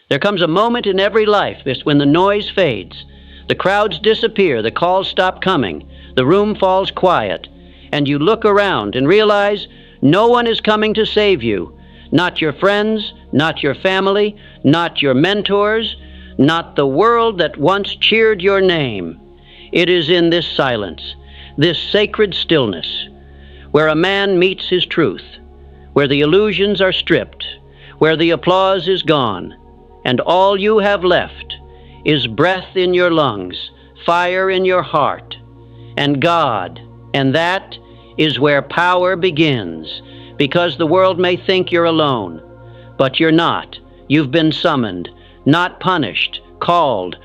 There comes a moment in every life when the noise fades, the crowds disappear, the calls stop coming, the room falls quiet, and you look around and realize no one is coming to save you. Not your friends, not your family, not your mentors, not the world that once cheered your name. It is in this silence, this sacred stillness, where a man meets his truth, where the illusions are stripped, where the applause is gone, and all you have left is breath in your lungs, fire in your heart, and God. And that is where power begins, because the world may think you're alone, but you're not. You've been summoned, not punished, called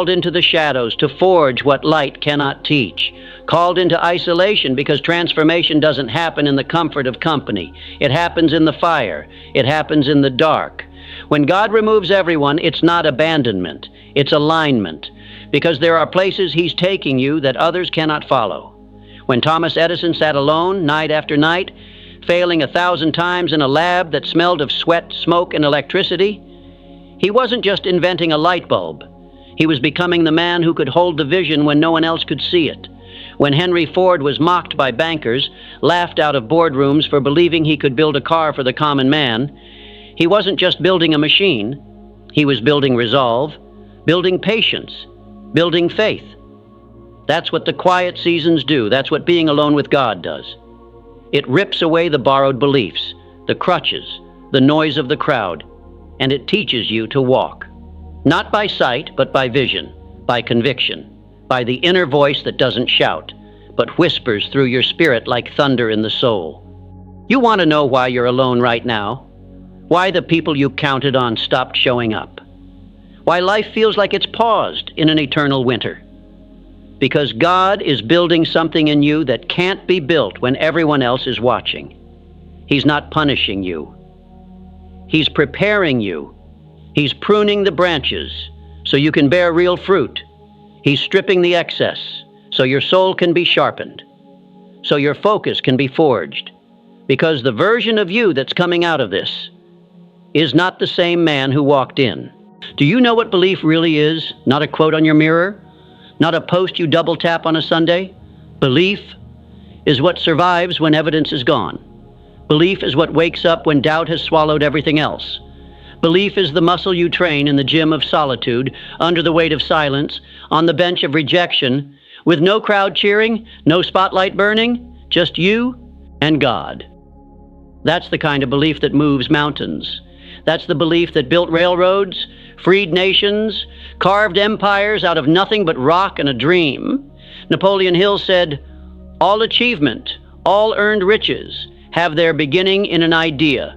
into the shadows to forge what light cannot teach, called into isolation because transformation doesn't happen in the comfort of company. It happens in the fire. It happens in the dark. When God removes everyone, it's not abandonment, it's alignment, because there are places He's taking you that others cannot follow. When Thomas Edison sat alone night after night, failing 1,000 times in a lab that smelled of sweat, smoke, and electricity, he wasn't just inventing a light bulb. He was becoming the man who could hold the vision when no one else could see it. When Henry Ford was mocked by bankers, laughed out of boardrooms for believing he could build a car for the common man, he wasn't just building a machine. He was building resolve, building patience, building faith. That's what the quiet seasons do. That's what being alone with God does. It rips away the borrowed beliefs, the crutches, the noise of the crowd, and it teaches you to walk. Not by sight, but by vision, by conviction, by the inner voice that doesn't shout, but whispers through your spirit like thunder in the soul. You want to know why you're alone right now? Why the people you counted on stopped showing up? Why life feels like it's paused in an eternal winter? Because God is building something in you that can't be built when everyone else is watching. He's not punishing you. He's preparing you. He's pruning the branches so you can bear real fruit. He's stripping the excess so your soul can be sharpened, so your focus can be forged. Because the version of you that's coming out of this is not the same man who walked in. Do you know what belief really is? Not a quote on your mirror, not a post you double tap on a Sunday. Belief is what survives when evidence is gone. Belief is what wakes up when doubt has swallowed everything else. Belief is the muscle you train in the gym of solitude, under the weight of silence, on the bench of rejection, with no crowd cheering, no spotlight burning, just you and God. That's the kind of belief that moves mountains. That's the belief that built railroads, freed nations, carved empires out of nothing but rock and a dream. Napoleon Hill said, "All achievement, all earned riches have their beginning in an idea."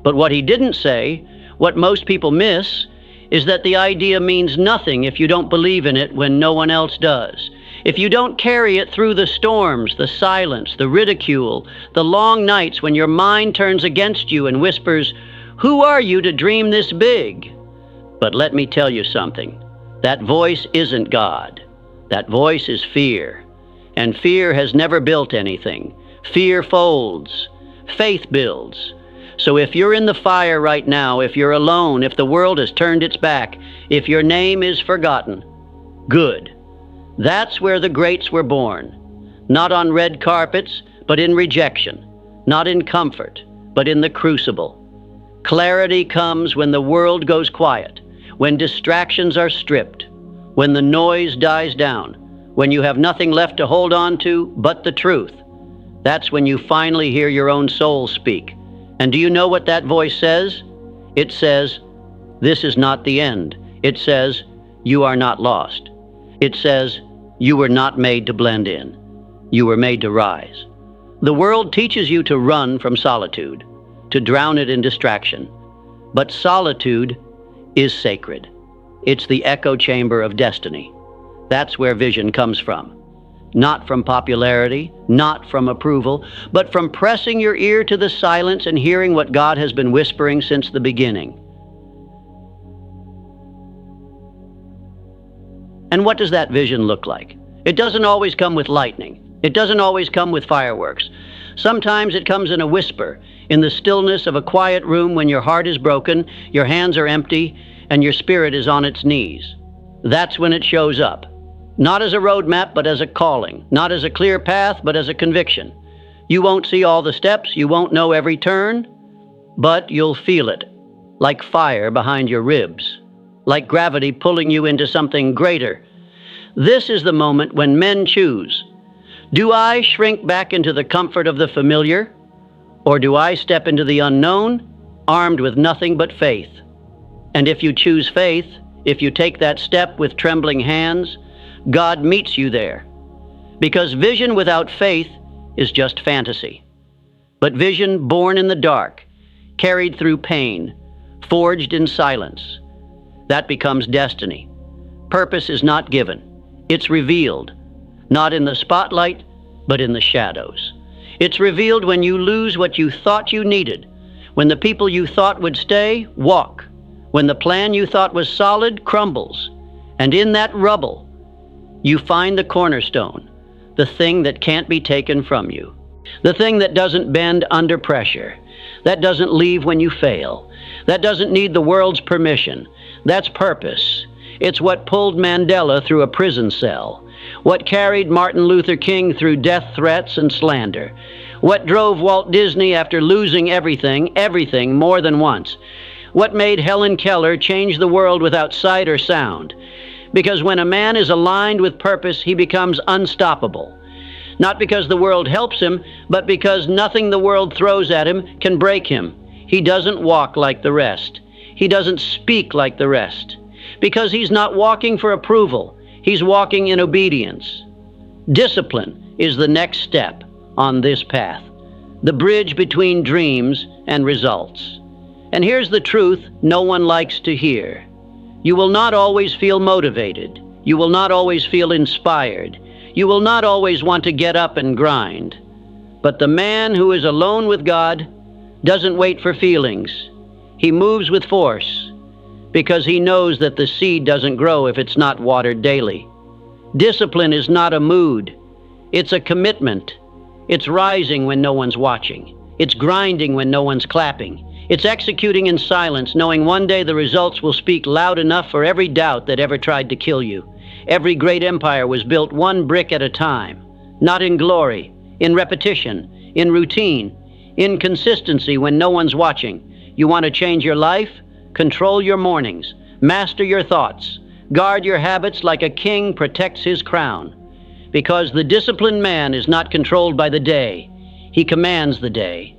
But what he didn't say, what most people miss, is that the idea means nothing if you don't believe in it when no one else does. If you don't carry it through the storms, the silence, the ridicule, the long nights when your mind turns against you and whispers, "Who are you to dream this big?" But let me tell you something. That voice isn't God. That voice is fear. And fear has never built anything. Fear folds. Faith builds. So if you're in the fire right now, if you're alone, if the world has turned its back, if your name is forgotten, good. That's where the greats were born. Not on red carpets, but in rejection. Not in comfort, but in the crucible. Clarity comes when the world goes quiet, when distractions are stripped, when the noise dies down, when you have nothing left to hold on to but the truth. That's when you finally hear your own soul speak. And do you know what that voice says? It says, "This is not the end." It says, "You are not lost." It says, "You were not made to blend in. You were made to rise." The world teaches you to run from solitude, to drown it in distraction. But solitude is sacred. It's the echo chamber of destiny. That's where vision comes from. Not from popularity, not from approval, but from pressing your ear to the silence and hearing what God has been whispering since the beginning. And what does that vision look like? It doesn't always come with lightning. It doesn't always come with fireworks. Sometimes it comes in a whisper, in the stillness of a quiet room when your heart is broken, your hands are empty, and your spirit is on its knees. That's when it shows up. Not as a roadmap, but as a calling. Not as a clear path, but as a conviction. You won't see all the steps, you won't know every turn, but you'll feel it, like fire behind your ribs, like gravity pulling you into something greater. This is the moment when men choose. Do I shrink back into the comfort of the familiar, or do I step into the unknown, armed with nothing but faith? And if you choose faith, if you take that step with trembling hands, God meets you there. Because vision without faith is just fantasy. But vision born in the dark, carried through pain, forged in silence, that becomes destiny. Purpose is not given. It's revealed, not in the spotlight, but in the shadows. It's revealed when you lose what you thought you needed, when the people you thought would stay walk, when the plan you thought was solid crumbles, and in that rubble, you find the cornerstone, the thing that can't be taken from you, the thing that doesn't bend under pressure, that doesn't leave when you fail, that doesn't need the world's permission. That's purpose. It's what pulled Mandela through a prison cell, what carried Martin Luther King through death threats and slander, what drove Walt Disney after losing everything more than once, what made Helen Keller change the world without sight or sound. Because when a man is aligned with purpose, he becomes unstoppable. Not because the world helps him, but because nothing the world throws at him can break him. He doesn't walk like the rest. He doesn't speak like the rest. Because he's not walking for approval. He's walking in obedience. Discipline is the next step on this path, the bridge between dreams and results. And here's the truth no one likes to hear. You will not always feel motivated. You will not always feel inspired. You will not always want to get up and grind. But the man who is alone with God doesn't wait for feelings. He moves with force because he knows that the seed doesn't grow if it's not watered daily. Discipline is not a mood. It's a commitment. It's rising when no one's watching. It's grinding when no one's clapping. It's executing in silence, knowing one day the results will speak loud enough for every doubt that ever tried to kill you. Every great empire was built one brick at a time, not in glory, in repetition, in routine, in consistency when no one's watching. You want to change your life? Control your mornings, master your thoughts, guard your habits like a king protects his crown. Because the disciplined man is not controlled by the day, he commands the day.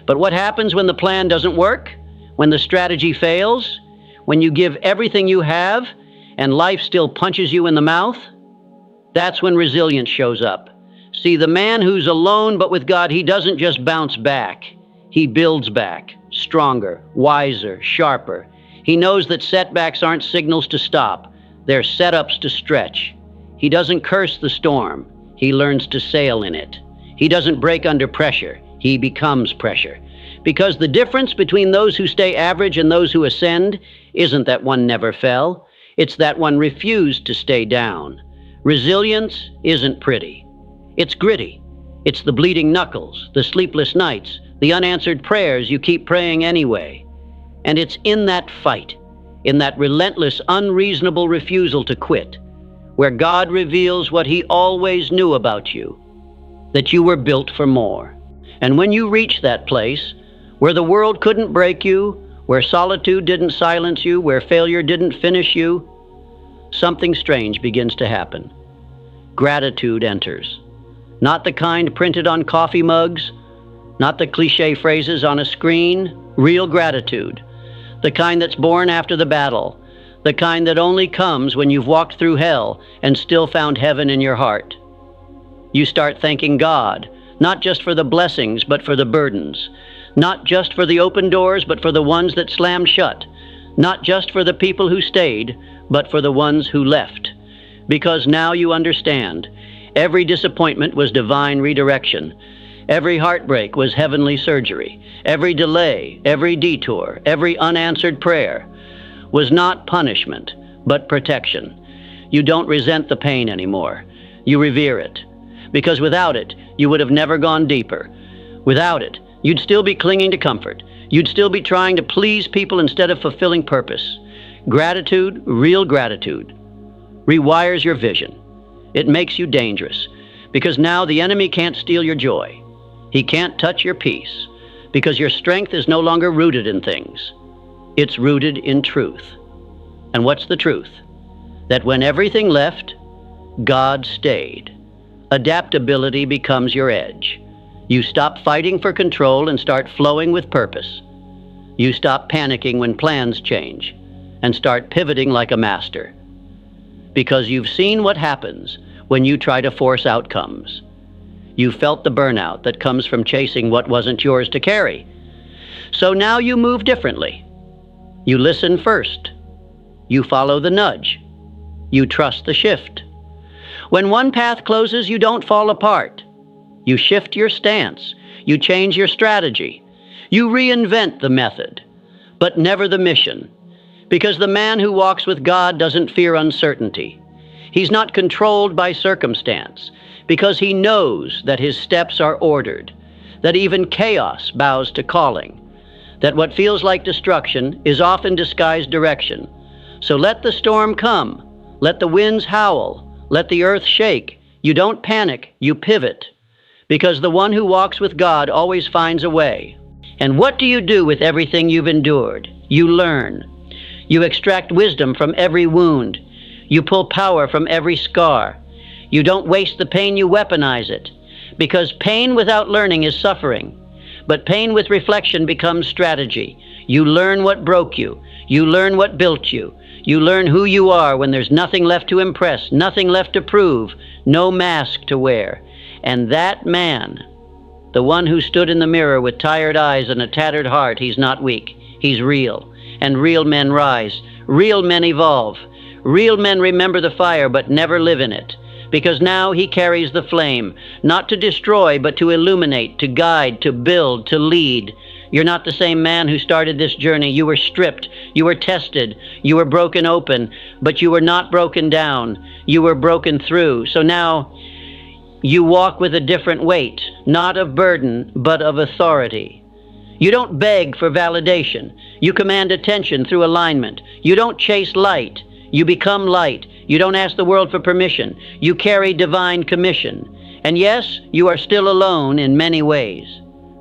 But what happens when the plan doesn't work? When the strategy fails? When you give everything you have and life still punches you in the mouth? That's when resilience shows up. See, the man who's alone but with God, he doesn't just bounce back. He builds back, stronger, wiser, sharper. He knows that setbacks aren't signals to stop. They're setups to stretch. He doesn't curse the storm. He learns to sail in it. He doesn't break under pressure. He becomes pressure. Because the difference between those who stay average and those who ascend isn't that one never fell. It's that one refused to stay down. Resilience isn't pretty. It's gritty. It's the bleeding knuckles, the sleepless nights, the unanswered prayers you keep praying anyway. And it's in that fight, in that relentless, unreasonable refusal to quit, where God reveals what he always knew about you, that you were built for more. And when you reach that place, where the world couldn't break you, where solitude didn't silence you, where failure didn't finish you, something strange begins to happen. Gratitude enters. Not the kind printed on coffee mugs, not the cliche phrases on a screen, real gratitude. The kind that's born after the battle, the kind that only comes when you've walked through hell and still found heaven in your heart. You start thanking God, not just for the blessings, but for the burdens. Not just for the open doors, but for the ones that slammed shut. Not just for the people who stayed, but for the ones who left. Because now you understand. Every disappointment was divine redirection. Every heartbreak was heavenly surgery. Every delay, every detour, every unanswered prayer was not punishment, but protection. You don't resent the pain anymore. You revere it. Because without it, you would have never gone deeper. Without it, you'd still be clinging to comfort. You'd still be trying to please people instead of fulfilling purpose. Gratitude, real gratitude, rewires your vision. It makes you dangerous, because now the enemy can't steal your joy. He can't touch your peace, because your strength is no longer rooted in things. It's rooted in truth. And what's the truth? That when everything left, God stayed. Adaptability becomes your edge. You stop fighting for control and start flowing with purpose. You stop panicking when plans change and start pivoting like a master. Because you've seen what happens when you try to force outcomes. You felt the burnout that comes from chasing what wasn't yours to carry. So now you move differently. You listen first. You follow the nudge. You trust the shift. When one path closes, you don't fall apart. You shift your stance. You change your strategy. You reinvent the method, but never the mission. Because the man who walks with God doesn't fear uncertainty. He's not controlled by circumstance, because he knows that his steps are ordered, that even chaos bows to calling, that what feels like destruction is often disguised direction. So let the storm come, let the winds howl, let the earth shake. You don't panic, you pivot, because the one who walks with God always finds a way. And what do you do with everything you've endured? You learn. You extract wisdom from every wound. You pull power from every scar. You don't waste the pain, you weaponize it. Because pain without learning is suffering. But pain with reflection becomes strategy. You learn what broke you. You learn what built you. You learn who you are when there's nothing left to impress, nothing left to prove, no mask to wear. And that man, the one who stood in the mirror with tired eyes and a tattered heart, he's not weak. He's real. And real men rise. Real men evolve. Real men remember the fire but never live in it. Because now he carries the flame, not to destroy, but to illuminate, to guide, to build, to lead. You're not the same man who started this journey. You were stripped, you were tested, you were broken open, but you were not broken down. You were broken through. So now you walk with a different weight, not of burden, but of authority. You don't beg for validation. You command attention through alignment. You don't chase light. You become light. You don't ask the world for permission. You carry divine commission. And yes, you are still alone in many ways,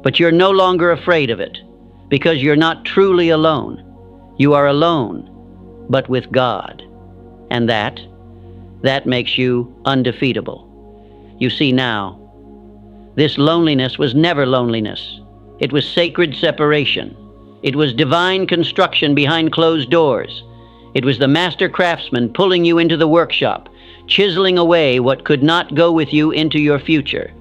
but you're no longer afraid of it, because you're not truly alone. You are alone, but with God. And that makes you undefeatable. You see now, this loneliness was never loneliness. It was sacred separation. It was divine construction behind closed doors. It was the master craftsman pulling you into the workshop, chiseling away what could not go with you into your future.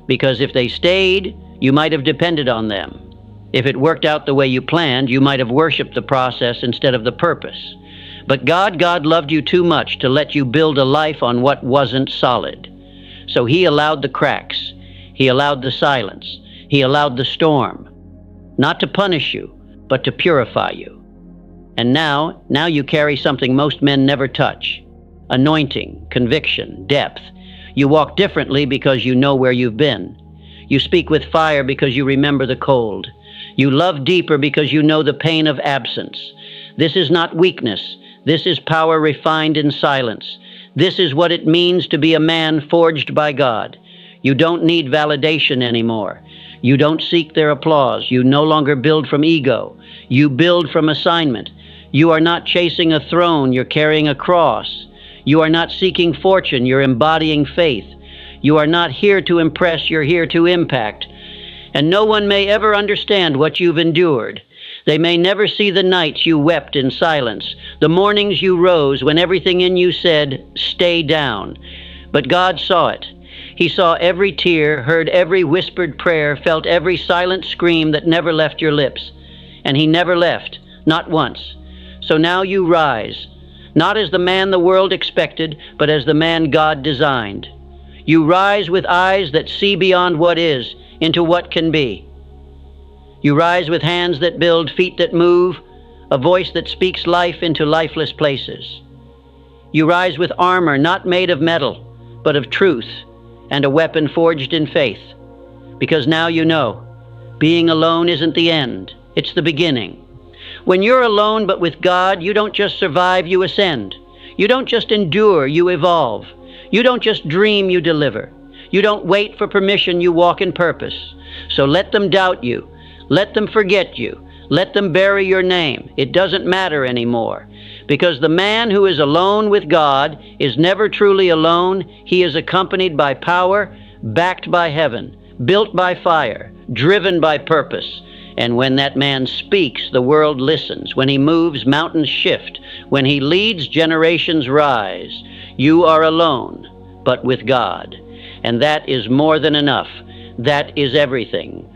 Because if they stayed, you might have depended on them. If it worked out the way you planned, you might have worshiped the process instead of the purpose. But God loved you too much to let you build a life on what wasn't solid. So he allowed the cracks. He allowed the silence. He allowed the storm. Not to punish you, but to purify you. And now you carry something most men never touch. Anointing, conviction, depth. You walk differently because you know where you've been. You speak with fire because you remember the cold. You love deeper because you know the pain of absence. This is not weakness. This is power refined in silence. This is what it means to be a man forged by God. You don't need validation anymore. You don't seek their applause. You no longer build from ego. You build from assignment. You are not chasing a throne, you're carrying a cross. You are not seeking fortune, you're embodying faith. You are not here to impress, you're here to impact. And no one may ever understand what you've endured. They may never see the nights you wept in silence, the mornings you rose when everything in you said, stay down. But God saw it. He saw every tear, heard every whispered prayer, felt every silent scream that never left your lips. And he never left, not once. So now you rise, not as the man the world expected, but as the man God designed. You rise with eyes that see beyond what is, into what can be. You rise with hands that build, feet that move, a voice that speaks life into lifeless places. You rise with armor not made of metal, but of truth, and a weapon forged in faith. Because now you know, being alone isn't the end, it's the beginning. When you're alone but with God, you don't just survive, you ascend. You don't just endure, you evolve. You don't just dream, you deliver. You don't wait for permission, you walk in purpose. So let them doubt you. Let them forget you. Let them bury your name. It doesn't matter anymore. Because the man who is alone with God is never truly alone. He is accompanied by power, backed by heaven, built by fire, driven by purpose. And when that man speaks, the world listens. When he moves, mountains shift. When he leads, generations rise. You are alone, but with God. And that is more than enough. That is everything.